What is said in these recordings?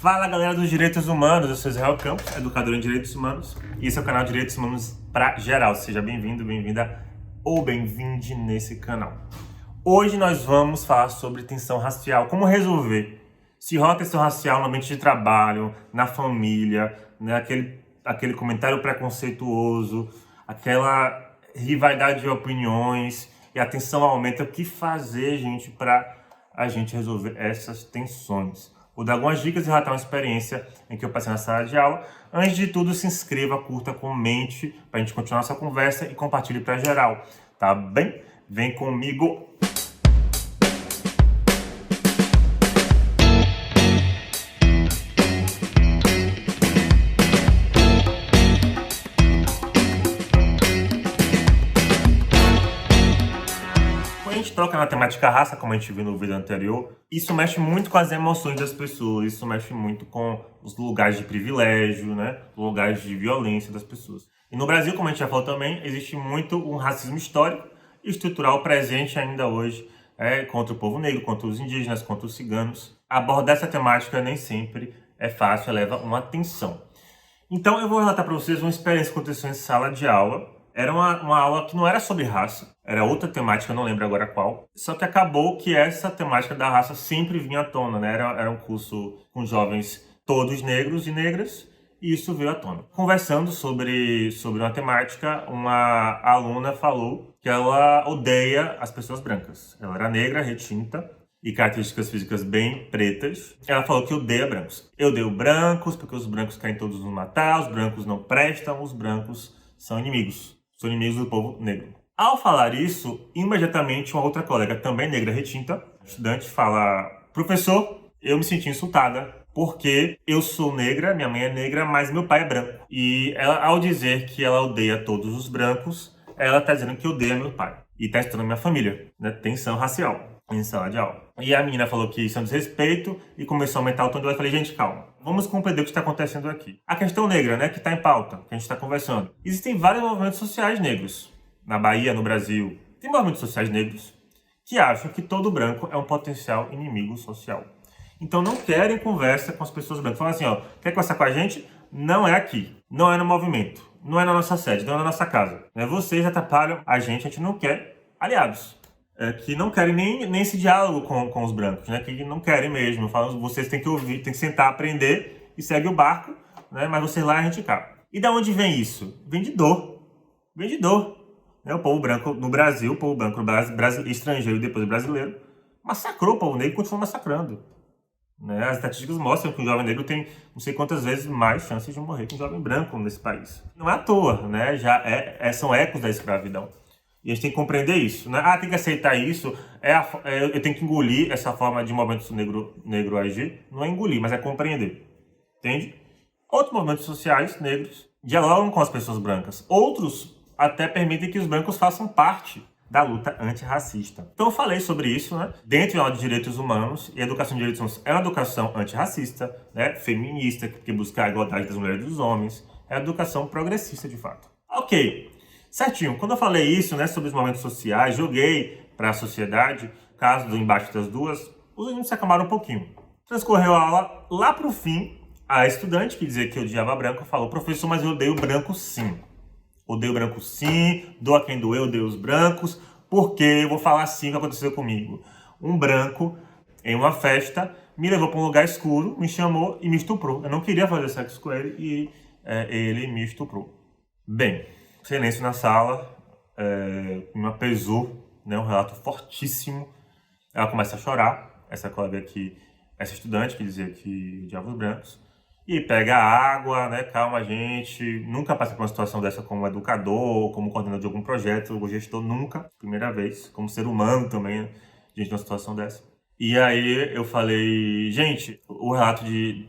Fala galera dos direitos humanos, eu sou Israel Campos, educador em direitos humanos, e esse é o canal Direitos Humanos pra Geral. Seja bem-vindo, bem-vinda ou bem-vinde nesse canal. Hoje nós vamos falar sobre tensão racial, como resolver. Se rola tensão racial no ambiente de trabalho, na família, né, aquele comentário preconceituoso, aquela rivalidade de opiniões e a tensão aumenta. O que fazer, gente, para a gente resolver essas tensões? Vou dar algumas dicas e relatar uma experiência em que eu passei na sala de aula. Antes de tudo, se inscreva, curta, comente para a gente continuar nossa conversa e compartilhe para geral, tá bem? Vem comigo! Quando a gente troca na temática raça, como a gente viu no vídeo anterior, isso mexe muito com as emoções das pessoas, isso mexe muito com os lugares de privilégio, né? Os lugares de violência das pessoas. E no Brasil, como a gente já falou também, existe muito um racismo histórico e estrutural presente ainda hoje contra o povo negro, contra os indígenas, contra os ciganos. Abordar essa temática nem sempre é fácil, leva uma atenção. Então eu vou relatar para vocês uma experiência que aconteceu em sala de aula. Era uma aula que não era sobre raça, era outra temática, não lembro agora qual. Só que acabou que essa temática da raça sempre vinha à tona, né? Era um curso com jovens todos negros e negras, e isso veio à tona. Conversando sobre uma temática, uma aluna falou que ela odeia as pessoas brancas. Ela era negra, retinta, e características físicas bem pretas. Ela falou que odeia brancos. Eu odeio brancos porque os brancos querem todos nos matar, os brancos não prestam, os brancos são inimigos. São inimigos do povo negro. Ao falar isso, imediatamente uma outra colega, também negra retinta, estudante, fala: professor, eu me senti insultada porque eu sou negra, minha mãe é negra, mas meu pai é branco. E ela, ao dizer que ela odeia todos os brancos, ela está dizendo que odeia meu pai. E está estudando minha família, né? Tensão racial em sala de aula. E a menina falou que isso é um desrespeito e começou a aumentar o tom de voz. Eu falei: gente, calma. Vamos compreender o que está acontecendo aqui. A questão negra, né, que está em pauta, que a gente está conversando. Existem vários movimentos sociais negros. Na Bahia, no Brasil, tem movimentos sociais negros que acham que todo branco é um potencial inimigo social. Então não querem conversa com as pessoas brancas. Falam assim, ó, quer conversar com a gente? Não é aqui. Não é no movimento. Não é na nossa sede. Não é na nossa casa. Vocês atrapalham a gente não quer aliados. Que não querem nem esse diálogo com os brancos, né? Que não querem mesmo. Falam, vocês têm que ouvir, têm que sentar, aprender e segue o barco, né? Mas vocês lá, a gente cá. E da onde vem isso? Vem de dor. Vem de dor. O povo branco no Brasil, o povo branco estrangeiro e depois brasileiro, massacrou o povo negro e continua massacrando. As estatísticas mostram que o jovem negro tem não sei quantas vezes mais chances de morrer que um jovem branco nesse país. Não é à toa, né? São ecos da escravidão. E a gente tem que compreender isso, né? Tem que aceitar isso, eu tenho que engolir essa forma de movimento negro agir. Não é engolir, mas é compreender. Entende? Outros movimentos sociais negros dialogam com as pessoas brancas. Outros até permitem que os brancos façam parte da luta antirracista. Então eu falei sobre isso, né? Dentro da aula de direitos humanos, e a educação de direitos humanos é uma educação antirracista, né? Feminista, que busca a igualdade das mulheres e dos homens, é a educação progressista de fato. Ok. Certinho, quando eu falei isso, né, sobre os movimentos sociais, joguei para a sociedade, caso do embate das duas, os alunos se acalmaram um pouquinho. Transcorreu a aula, lá pro fim, a estudante que dizia que odiava branco falou: professor, mas eu odeio branco sim. Odeio branco sim, doa quem doer, odeio os brancos, porque eu vou falar assim o que aconteceu comigo. Um branco, em uma festa, me levou para um lugar escuro, me chamou e me estuprou. Eu não queria fazer sexo com ele e ele me estuprou. Bem, silêncio na sala, me pesou, né, um relato fortíssimo. Ela começa a chorar, essa colega aqui, essa estudante que dizia que odiava os brancos, e pega água, né, calma gente, nunca passei por uma situação dessa como educador, como coordenador de algum projeto, ou gestor, nunca, primeira vez, como ser humano também, diante de uma situação dessa. E aí eu falei, gente, o relato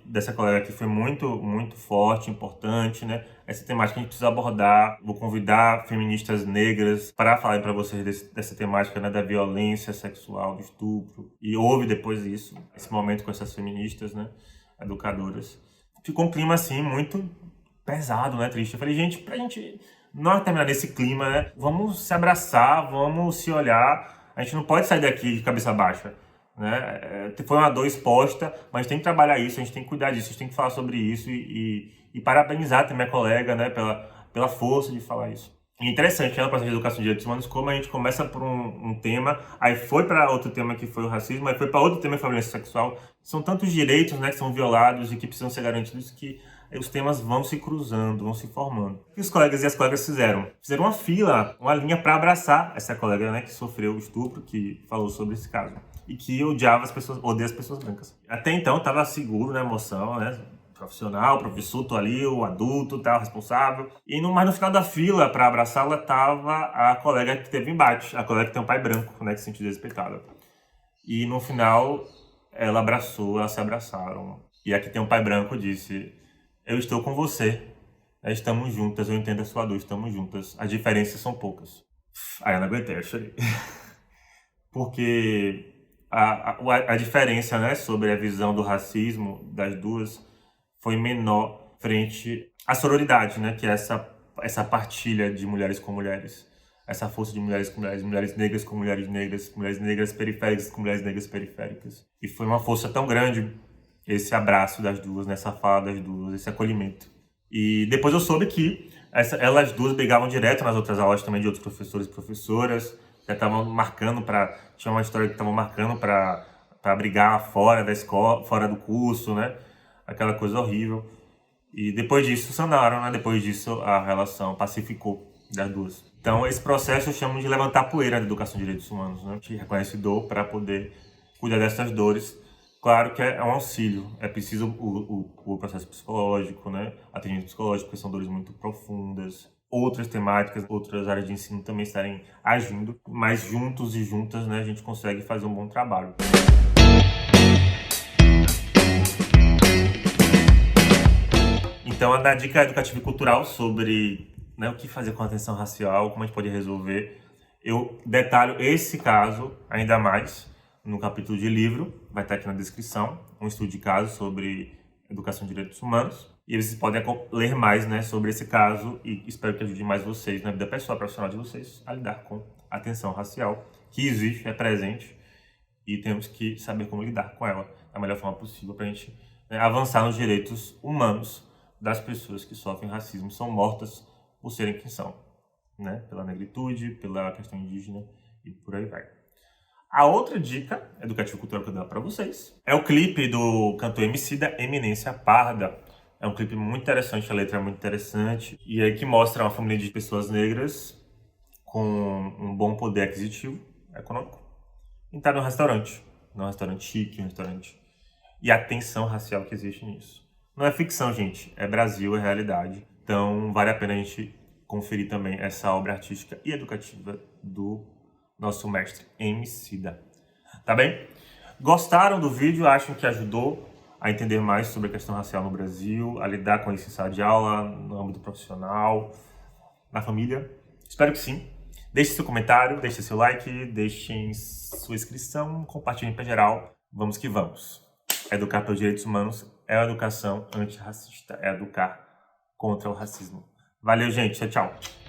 dessa colega aqui foi muito, muito forte, importante, né? Essa temática a gente precisa abordar. Vou convidar feministas negras para falar para vocês dessa temática, né, da violência sexual, do estupro. E houve depois disso, esse momento com essas feministas, né, educadoras. Ficou um clima assim muito pesado, né, triste. Eu falei, gente, pra gente não terminar nesse clima, né, vamos se abraçar, vamos se olhar. A gente não pode sair daqui de cabeça baixa. né? Foi uma dor exposta, mas tem que trabalhar isso, a gente tem que cuidar disso, a gente tem que falar sobre isso e parabenizar também a colega, né, pela força de falar isso. E interessante, né, no processo de educação de direitos humanos, como a gente começa por um tema, aí foi para outro tema que foi o racismo, aí foi para outro tema que foi a violência sexual. São tantos direitos, né, que são violados e que precisam ser garantidos que os temas vão se cruzando, vão se formando. O que os colegas e as colegas fizeram? Fizeram uma fila, uma linha para abraçar essa colega, né, que sofreu o estupro, que falou sobre esse caso. E que odiava as pessoas, odeia as pessoas brancas. Até então estava seguro na emoção, né? Profissional, professor, tô ali, o adulto, tá, responsável. Mas no final da fila, para abraçá-la, tava a colega que teve embate, a colega que tem um pai branco, né, que se sentiu desrespeitada. E no final, ela abraçou, elas se abraçaram. E a que tem um pai branco disse: eu estou com você, estamos juntas, eu entendo a sua dor, estamos juntas, as diferenças são poucas. Aí eu não aguentei, eu chorei. Porque a diferença, né, sobre a visão do racismo das duas foi menor frente à sororidade, né, que é essa partilha de mulheres com mulheres, essa força de mulheres com mulheres, mulheres negras com mulheres negras periféricas com mulheres negras periféricas. E foi uma força tão grande esse abraço das duas, nessa fala das duas, esse acolhimento. E depois eu soube que elas duas brigavam direto nas outras aulas também de outros professores e professoras, já estavam marcando tinha uma história que estavam marcando para brigar fora da escola, fora do curso, né? Aquela coisa horrível. E depois disso sanaram, né? Depois disso a relação pacificou das duas. Então esse processo eu chamo de levantar a poeira da educação de direitos humanos, né? A gente reconhece dor para poder cuidar dessas dores. Claro que é um auxílio, é preciso o processo psicológico, né? Atendimento psicológico, porque são dores muito profundas. Outras temáticas, outras áreas de ensino também estarem agindo, mas juntos e juntas, né, a gente consegue fazer um bom trabalho. Então, a dica educativa e cultural sobre, né, o que fazer com a tensão racial, como a gente pode resolver, eu detalho esse caso ainda mais no capítulo de livro, vai estar aqui na descrição, um estudo de caso sobre educação de direitos humanos. E vocês podem ler mais, né, sobre esse caso e espero que ajude mais vocês na vida pessoal profissional de vocês a lidar com a tensão racial que existe, é presente e temos que saber como lidar com ela da melhor forma possível para a gente, né, avançar nos direitos humanos das pessoas que sofrem racismo, são mortas por serem quem são, né, pela negritude, pela questão indígena e por aí vai. A outra dica educativa e cultural que eu dou para vocês é o clipe do cantor Emicida, Eminência Parda. É um clipe muito interessante, a letra é muito interessante. E aí que mostra uma família de pessoas negras com um bom poder aquisitivo, econômico. E tá num restaurante chique, um restaurante. E a tensão racial que existe nisso. Não é ficção, gente. É Brasil, é realidade. Então vale a pena a gente conferir também essa obra artística e educativa do nosso mestre Emicida. Tá bem? Gostaram do vídeo? Acham que ajudou a entender mais sobre a questão racial no Brasil, a lidar com isso em sala de aula, no âmbito profissional, na família? Espero que sim. Deixe seu comentário, deixe seu like, deixem sua inscrição, compartilhem para geral. Vamos que vamos. Educar pelos direitos humanos é uma educação antirracista, é educar contra o racismo. Valeu, gente. Tchau, tchau.